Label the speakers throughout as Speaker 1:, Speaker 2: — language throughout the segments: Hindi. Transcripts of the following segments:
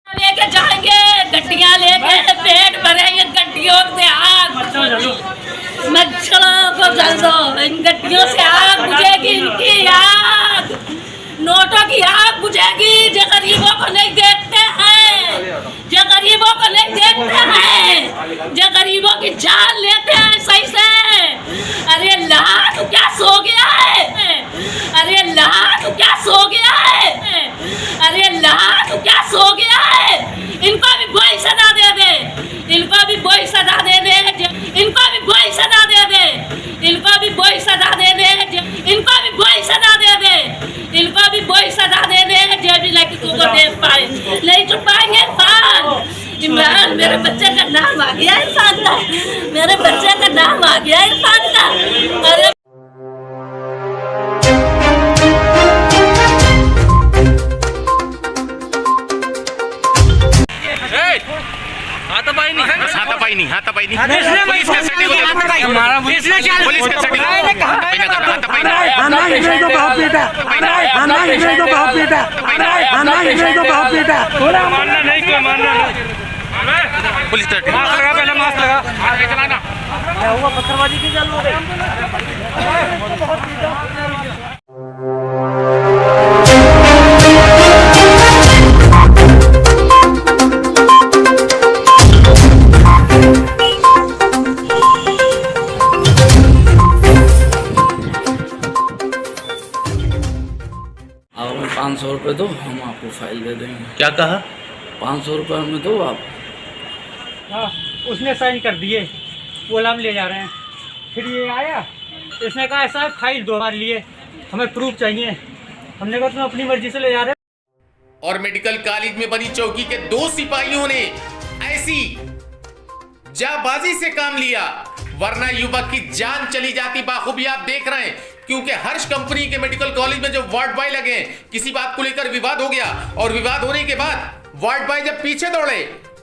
Speaker 1: लेके जाएंगे गड्डियां लेके, पेट भरेंगे गड्डियों से आग, मच्छरों को जल दो, इन गड्डियों से आग बुझेगी, इनकी आग, नोटों की आग बुझेगी। जो गरीबों को नहीं देखते हैं, जो गरीबों को नहीं देखते हैं, जो गरीबों की जान लेते हैं सही से। अरे अल्लाह तू क्या सो गया है, अरे अल्लाह तू क्या सो गया है, अरे अल्लाह तू क्या सो गया है। इनको भी वही सजा दे दे, इनको भी वही सजा दे दे, इनको भी वही सजा दे दे, इनको भी वही सजा दे दे, इनको भी वही सजा दे दे, इनको भी वही सजा दे दे जो भी लड़कियों को देख पाए। नहीं छुप पाएंगे इरफान, मेरे बच्चे का नाम आ गया इरफान का, मेरे बच्चे का नाम आ गया इरफान का। अरे
Speaker 2: हाथापाई नहीं पुलिस कस्टडी को पुलिस कस्टडी पुलिस
Speaker 3: पत्थरबाजी की चालू हो गई।
Speaker 4: आप 500 रुपये दो, हम आपको फाइल दे देंगे।
Speaker 2: क्या कहा?
Speaker 4: 500 रुपये में दो आप।
Speaker 3: हाँ, उसने साइन कर दिए, वो हम ले जा रहे हैं। फिर ये आया, इसने कहा ऐसा है फाइल दो हमारे लिए, हमें प्रूफ चाहिए। हमने कहा तुम अपनी मर्जी से ले जा रहे हो।
Speaker 2: और मेडिकल कॉलेज में बनी चौकी के 2 सिपाहियों ने ऐसी जाबाजी से काम लिया, वरना युवक की जान चली जाती। बाखूबी आप देख रहे हैं, क्योंकि हर्ष कंपनी के मेडिकल कॉलेज में जो वार्ड बॉय लगे हैं, किसी बात को लेकर विवाद हो गया, और विवाद होने के बाद वार्ड बॉय जब पीछे दौड़े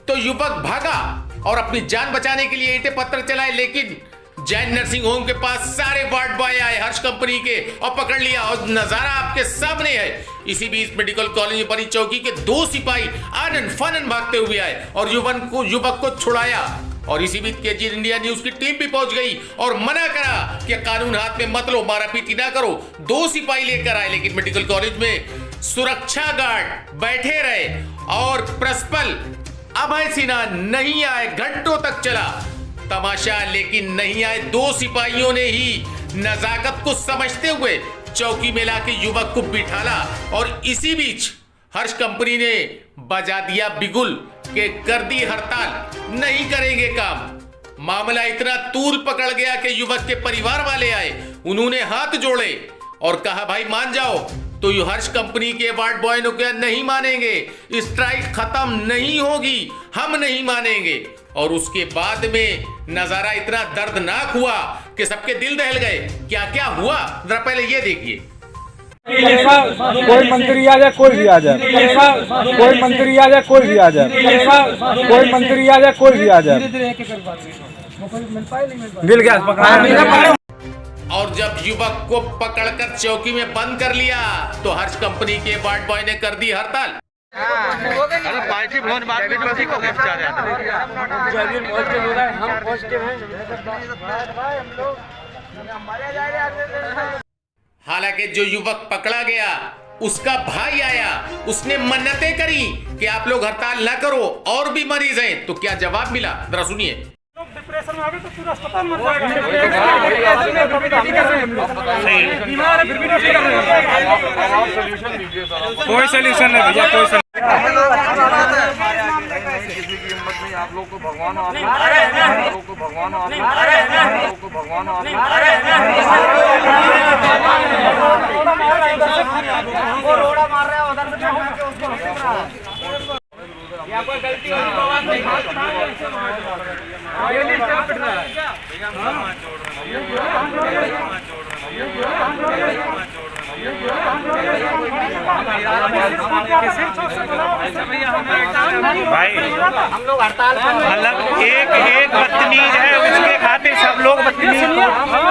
Speaker 2: तो युवक भागा और अपनी जान बचाने के लिए ईंटें पत्थर चलाए। लेकिन जैन नर्सिंग होम के पास सारे वार्ड बॉय आए हर्ष कंपनी के और पकड़ लिया, और नजारा आपके सामने है। इसी बीच मेडिकल कॉलेज में बनी चौकी के 2 सिपाही आनन फानन भागते हुए आए और युवक को छुड़ाया। और इसी बीच केजीएन इंडिया न्यूज की टीम भी पहुंच गई और मना करा कि कानून हाथ में मत लो, मारा पीटी ना करो। 2 सिपाही लेकर आए, लेकिन मेडिकल कॉलेज में सुरक्षा गार्ड बैठे रहे और प्रिंसिपल अभय सिन्हा नहीं आए। घंटों तक चला तमाशा, लेकिन नहीं आए। 2 सिपाहियों ने ही नजाकत को समझते हुए चौकी में लाके युवक को बिठाला। और इसी बीच हर्ष कंपनी ने बजा दिया बिगुल के कर दी हड़ताल, नहीं करेंगे काम। मामला इतना तूल पकड़ गया कि युवक के परिवार वाले आए, उन्होंने हाथ जोड़े और कहा भाई मान जाओ। तो हर्ष कंपनी के वार्ड बॉय ने कहा नहीं मानेंगे, स्ट्राइक खत्म नहीं होगी, हम नहीं मानेंगे। और उसके बाद में नजारा इतना दर्दनाक हुआ कि सबके दिल दहल गए। क्या क्या हुआ जरा पहले ये देखिए।
Speaker 5: कोई मंत्री आ जाए, कोई भी आ जाए, कोई मंत्री आ जाए, कोई भी आ जाए, कोई मंत्री आ जाए, कोई भी आ जाए, मिल गया।
Speaker 2: और जब युवक को पकड़कर चौकी में बंद कर लिया तो हर्ष कंपनी के वार्ड बॉय ने कर दी हड़ताल।
Speaker 6: पार्टी भवन मार्केट में को पहुंचा जाता है।
Speaker 2: हालांकि जो युवक पकड़ा गया उसका भाई आया, उसने मन्नतें करी कि आप लोग हड़ताल ना करो, और भी मरीज हैं। तो क्या जवाब मिला जरा सुनिए।
Speaker 3: डिप्रेशन में आ गए तो पूरा अस्पताल मर जाएगा।
Speaker 5: कोई सोल्यूशन नहीं भैया, कोई सोल्यूशन।
Speaker 6: किसी की हिम्मत नहीं, आप लोग को भगवान, आप लोग को भगवान, आप लोग को भगवान,
Speaker 3: वो रोड़ा मार रहा है उधर से उसको या कोई गलती होगी तो बात नहीं।
Speaker 5: भाई
Speaker 3: हम लोग हड़ताल
Speaker 5: मतलब एक बदतमीज है, उसके खातिर सब लोग बदतमीज।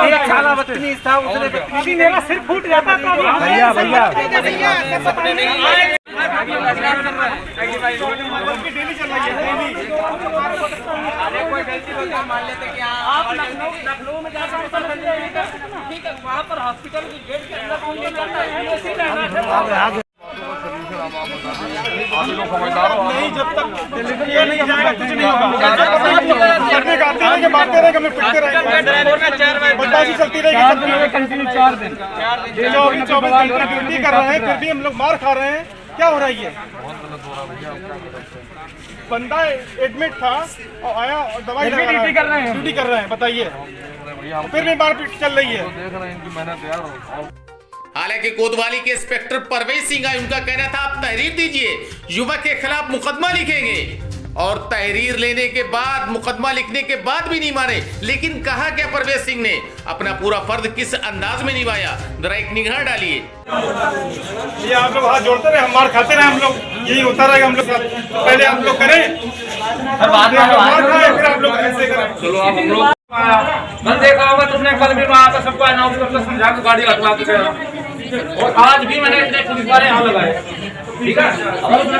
Speaker 3: एक साला बदतमीज था, उसने मेरा सिर फूट जाता था।
Speaker 5: भैया
Speaker 3: आप लखनऊ में जाकर ठीक है, वहाँ पर हॉस्पिटल की गेट के अंदर कोई नहीं जाता है,
Speaker 6: आप लोग समझदार हो।
Speaker 5: नहीं, जब तक ये नहीं जाएगा कुछ नहीं होगा। करने का आते रहेंगे, मारते रहेंगे, हमें पिटते रहेंगे, बदमाशी चलती रहेगी कंटिन्यू 4 दिन 24 घंटे ड्यूटी कर रहे हैं, फिर भी हम लोग मार खा रहे हैं। क्या हो रहा है ये? बंदा एडमिट था और आया और दवाई ड्यूटी कर रहे हैं, बताइए, फिर भी मारपीट चल रही है।
Speaker 6: देख रहे हैं इनकी मेहनत यार।
Speaker 2: हालांकि कोतवाली के इंस्पेक्टर परवेज सिंह आए, उनका कहना था आप तहरीर दीजिए, युवक के खिलाफ मुकदमा लिखेंगे, और तहरीर लेने के बाद, मुकदमा लिखने के बाद भी नहीं माने। लेकिन कहा क्या परवेज सिंह ने, अपना पूरा फर्ज किस अंदाज में निभाया, जरा एक निगाह डालिए।
Speaker 5: ये आप लोग हाथ जोड़ते रहे, हम मार खाते रहे, हम लोग यही होता रहेगा। हम लोग पहले आप लोग करें, मार खाए, फिर आप लोग ऐसे करें।
Speaker 6: चलो आप हम लोग मैंने देखा होगा तुमने, कल भी मैं आकर सबको अनाउंस करके समझा के गाड़ी हटवा के गया, और आज भी मैंने इतने पुलिस वाले यहाँ लगाए। ठीक है, अगर उसने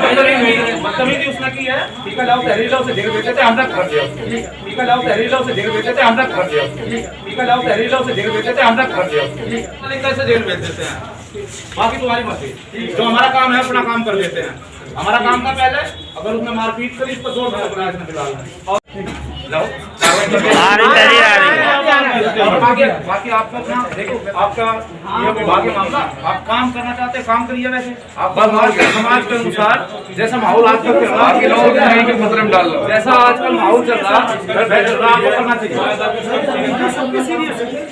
Speaker 6: बदतमीजी उसने की है, ठीक है, लाओ तहरीर लो, उसे जेल भेज देते, हम तक घर दिया उसको। ठीक है, लाओ तहरीर लो, उसे जेल भेज देते, हम तक घर दिया उसको। ठीक है, लाओ तहरीर लो, उसे जेल भेज देते, हम तक घर दिया उसको। कैसे जेल भेज देते हैं, बाकी तुम्हारी मर्जी। जो हमारा काम है अपना काम कर देते हैं, हमारा काम का पहले अगर उसने मारपीट करी, इसको जोर से पकड़ा इसने फिलहाल। बाकी आपका अपना देखो, आपका ये विभागीय मामला, आप काम करना चाहते हैं काम करिए। वैसे आप समाज के अनुसार जैसा माहौल आजकल चल रहा है, खतरे में डाल लो, जैसा आजकल माहौल चल रहा है आपको करना चाहिए।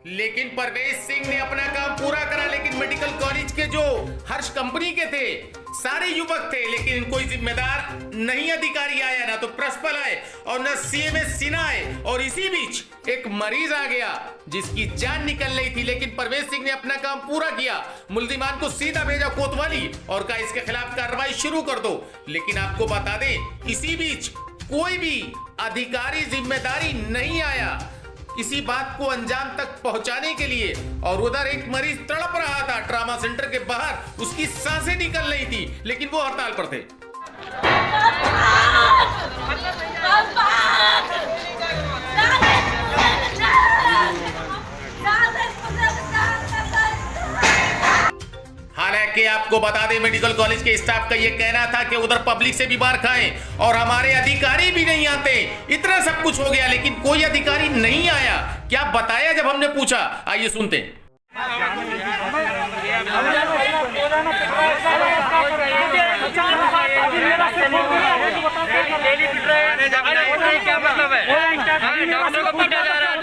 Speaker 2: लेकिन परवेज सिंह ने अपना काम पूरा करा। लेकिन मेडिकल कॉलेज के जो हर्ष कंपनी के थे, सारे युवक थे, लेकिन कोई जिम्मेदार नहीं अधिकारी आया, ना तो प्रिंसिपल आए और न सीएमएस सिन्हा आए। और इसी बीच एक मरीज आ गया जिसकी जान निकल रही थी, लेकिन परवेज सिंह ने अपना काम पूरा किया। मुल्जिमान को सीधा भेजा कोतवाली और कहा इसके खिलाफ कार्रवाई शुरू कर दो। लेकिन आपको बता दें, इसी बीच कोई भी अधिकारी जिम्मेदारी नहीं आया किसी बात को अंजाम तक पहुंचाने के लिए। और उधर एक मरीज तड़प रहा था ट्रामा सेंटर के बाहर, उसकी सांसें निकल रही थी, लेकिन वो हड़ताल पर थे। हालांकि आपको बता दें, मेडिकल कॉलेज के स्टाफ का ये कहना था कि उधर पब्लिक से भी मार खाएं और हमारे अधिकारी भी नहीं आते। इतना सब कुछ हो गया, लेकिन कोई अधिकारी नहीं आया। क्या बताया जब हमने पूछा, आइए सुनते हैं।
Speaker 3: क्या मतलब है? डॉक्टर को पीटा जा रहा है,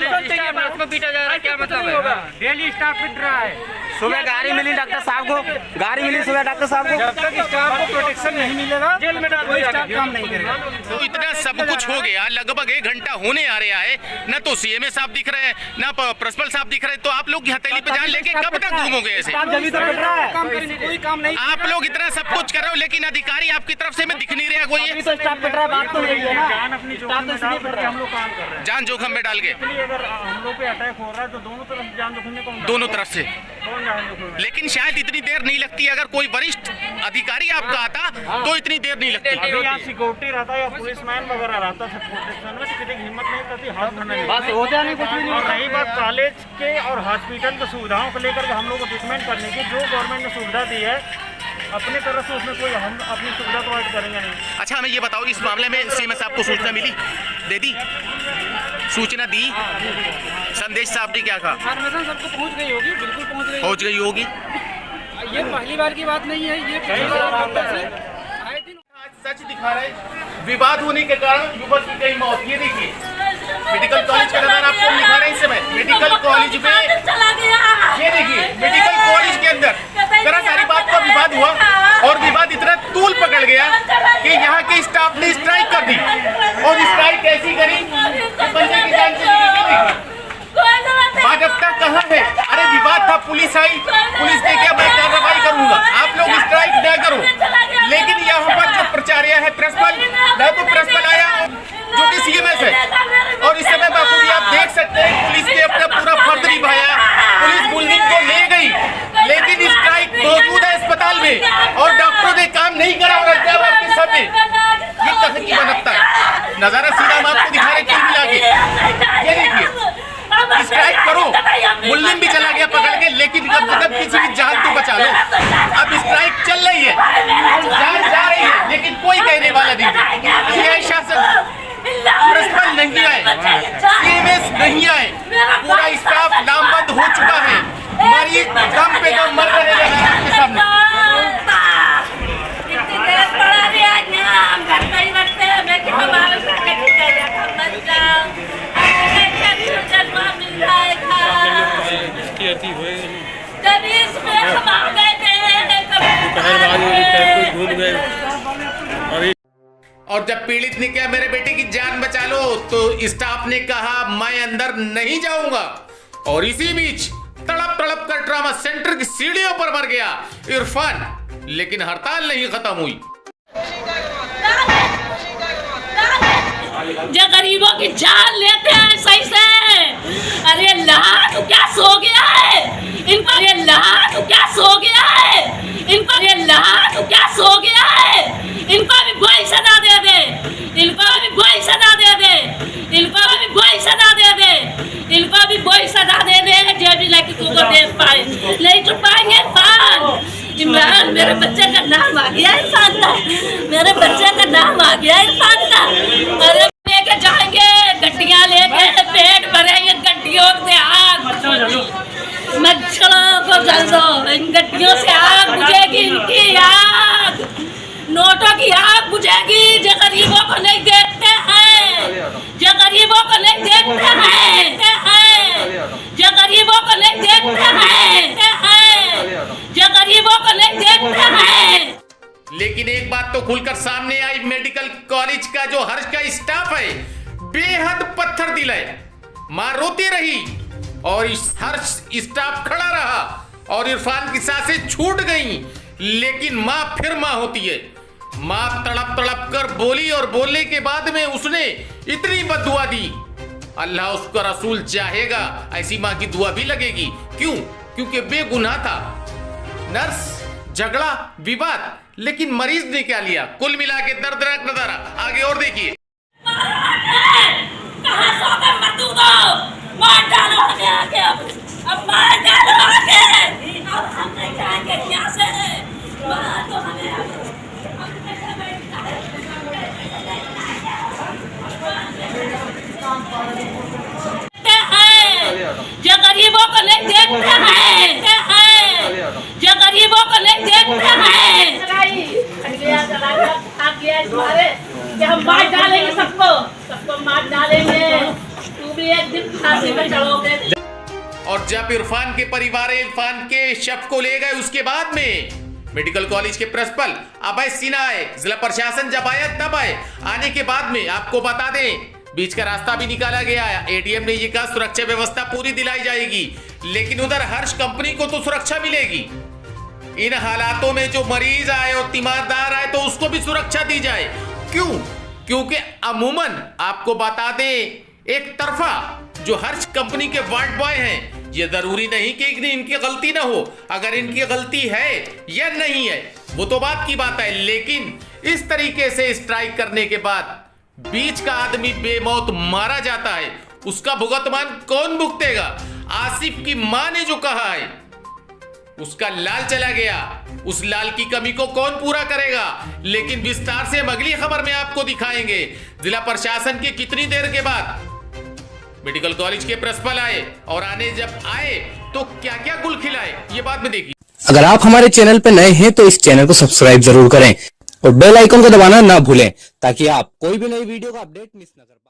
Speaker 3: पीटा जा रहा है, क्या मतलब है? डेली स्टाफ पिट रहा है।
Speaker 7: सुबह गाड़ी मिली डॉक्टर साहब को, गाड़ी मिली सुबह डॉक्टर साहब को।
Speaker 5: जब तक स्टाफ को प्रोटेक्शन नहीं मिलेगा, जेल में डाल दिया, स्टाफ काम नहीं करेगा।
Speaker 2: तो इतना सब कुछ हो गया, लगभग 1 घंटा होने आ रहा है, न तो सीएमए साहब दिख रहे हैं, न प्रिंसिपल साहब दिख रहे हैं। तो आप लोग हथेली पे जान लेके कब तक घूमोगे ऐसे?
Speaker 5: कोई काम नहीं।
Speaker 2: आप लोग इतना सब कुछ कर रहे हो, लेकिन अधिकारी आपकी तरफ से में दिख नहीं रहा कोई।
Speaker 7: स्टाफ पिट रहा है, बात तो यही है ना,
Speaker 5: जान अपनी जोखिम में डाल करके हम लोग काम कर रहे हैं।
Speaker 2: जान जोखिम में डाल के
Speaker 5: अगर हम लोग पे अटैक हो रहा है तो दोनों तरफ जान जोखिम में कौन,
Speaker 2: दोनों तरफ से।
Speaker 5: कौन जान जोखिम में?
Speaker 2: लेकिन शायद इतनी देर नहीं लगती, अगर कोई वरिष्ठ अधिकारी आपका आता तो इतनी देर नहीं लगती।
Speaker 5: अभी यहाँ सिक्योरिटी रहता या पुलिसमैन वगैरह रहता है प्रोटेक्शन में, किसी की हिम्मत नहीं करती हाथ धरने में।
Speaker 7: बस होता नहीं, कुछ भी नहीं।
Speaker 5: और रही बात कॉलेज के और हॉस्पिटल की सुविधाओं को लेकर हम लोग को ट्रीटमेंट करने की, जो गवर्नमेंट ने सुविधा दी है अपने तरफ से उसमें कोई हम अपनी सुविधा प्रोवाइड करेंगे नहीं।
Speaker 2: अच्छा, हमें ये बताओ, इस मामले में सीएमएस साहब को सूचना मिली, दे दी, सूचना दी, संदेश साहब ने क्या कहा?
Speaker 3: इन्फॉर्मेशन सबको पहुंच गई होगी, बिल्कुल
Speaker 2: पहुंच गई होगी।
Speaker 3: ये पहली बार की बात नहीं है, ये आए दिन
Speaker 2: सच दिखा रहे। विवाद होने के कारण युवक की गई मौत। ये देखिए, मेडिकल कॉलेज का नजारा आपको दिखा रहे हैं इस समय। मेडिकल कॉलेज में ये देखिए, मेडिकल कॉलेज के अंदर जरा सारी बात का विवाद हुआ और विवाद इतना तूल पकड़ गया कि यहाँ के स्टाफ ने स्ट्राइक कर दी। और स्ट्राइक ऐसी करी कि बंदे की जान चली गई। भाजपा कहाँ है? अरे विवाद था, पुलिस आई, पुलिस ने क्या, मैं कार्रवाई करूंगा, आप लोग स्ट्राइक न करो। लेकिन यहाँ पर जो प्राचार्य है प्रिंसिपल, न तो प्रिंसिपल आया जो कि सीएमएस है। और इस समय बाखूबी आप देख सकते हैं, पुलिस ने अपना पूरा फर्ज निभाया, पुलिस बुल्डिंग को ले गई, लेकिन स्ट्राइक मौजूद है अस्पताल में और डॉक्टर नजारा सीधा हम आपको दिखा रहे कुल मिला के। ये देखिए स्ट्राइक करो, मुल्लिम भी चला गया पकड़ के, लेकिन कम से कम किसी की जान तो बचा लो। अब स्ट्राइक चल रही है, जान जा रही है, लेकिन कोई कहने वाला नहीं। ये शासन प्रिंसिपल नहीं आए, सीएमएस नहीं आए, पूरा स्टाफ नामबंद हो चुका है। मरीज दम पे दम मर रहे हैं आपके सामने। और जब पीड़ित ने कहा मेरे बेटे की जान बचा लो, तो स्टाफ ने कहा मैं अंदर नहीं जाऊंगा। और इसी बीच तड़प तड़प कर ट्रॉमा सेंटर की सीढ़ियों पर मर गया इरफान, लेकिन हड़ताल नहीं खत्म हुई।
Speaker 1: जो गरीबों की जान लेते हैं सही से। अरे अल्लाह तू क्या सो गया है इनको, अरे अल्लाह तू क्या सो गया है इनको, अरे अल्लाह तू क्या सो गया है इनको भी वही सजा दे दे, इनको भी वही सजा दे दे, इनको भी वही सजा दे दे, इनको भी वही सजा दे दे जो भी लड़की को देख पाए। नहीं छुप पाएंगे इमरान, मेरे बच्चे का नाम आ गया इरफान का, मेरे बच्चे का नाम आ गया इरफान का। अरे लेके जाएंगे गड्डियां लेके, पेट भरेंगे गड्डियों से, आग मच्छरों को जल दो, इन गड्डियों से आग बुझेगी, इनकी आग, नोटों की आग बुझेगी। जो गरीबों को नहीं देखते हैं, जो गरीबों को नहीं देखते हैं, जो गरीबों को नहीं देखते हैं, जो गरीबों को नहीं देखते हैं।
Speaker 2: लेकिन एक बात तो खुलकर सामने आई, मेडिकल कॉलेज का जो हर्ष का स्टाफ है बेहद पत्थर दिल है। मां रोती रही और इस हर्ष स्टाफ खड़ा रहा और इरफान की सांसें छूट गईं, लेकिन मां फिर मां होती है। मां तड़प तड़प कर बोली और बोलने के बाद में उसने इतनी बद्दुआ दी, अल्लाह उसका रसूल चाहेगा ऐसी मां की दुआ भी लगेगी। क्यों? क्योंकि बेगुनाह था। नर्स, झगड़ा, विवाद, लेकिन मरीज ने क्या लिया? कुल मिला के दर्दनाक नजारा। आगे और देखिए।
Speaker 1: कहां सोकर मत दो, मार डालो आगे, अब मार डालो आगे, अब हम नहीं जाएंगे क्या से, मार तो हमें जो गरीबों को नहीं देखते हैं, जो गरीबों को नहीं देखते हैं। हम मार डालेंगे, सबको मार डालेंगे, तू भी एक दिन फांसी पे चढ़ोगे।
Speaker 2: और जब इरफान के परिवार इरफान के शव को ले गए, उसके बाद में मेडिकल कॉलेज के प्रिंसिपल अभय सिन्हा आए, जिला प्रशासन जब आया तब आए। आने के बाद में आपको बता दें बीच का रास्ता भी निकाला गया। एडीएम ने ये कहा सुरक्षा व्यवस्था पूरी दिलाई जाएगी, लेकिन उधर हर्ष कंपनी को तो सुरक्षा मिलेगी। इन हालातों में जो मरीज आए और तीमारदार आए तो उसको भी सुरक्षा दी जाए। क्यों? क्योंकि अमूमन आपको बता दें एक तरफा जो हर्ष कंपनी के वार्ड बॉय हैं, ये जरूरी नहीं कि इनकी गलती ना हो। अगर इनकी गलती है या नहीं है वो तो बात की बात है, लेकिन इस तरीके से स्ट्राइक करने के बाद बीच का आदमी बेमौत मारा जाता है, उसका भुगतान कौन भुगतेगा? आसिफ की मां ने जो कहा है, उसका लाल चला गया, उस लाल की कमी को कौन पूरा करेगा? लेकिन विस्तार से हम अगली खबर में आपको दिखाएंगे। जिला प्रशासन की कितनी देर के बाद मेडिकल कॉलेज के प्रिंसिपल आए और आने जब आए तो क्या क्या गुल खिलाए, ये बाद में देखिए।
Speaker 8: अगर आप हमारे चैनल पर नए हैं तो इस चैनल को सब्सक्राइब जरूर करें और बेल आइकन को दबाना ना भूलें, ताकि आप कोई भी नई वीडियो का अपडेट मिस न कर पाए।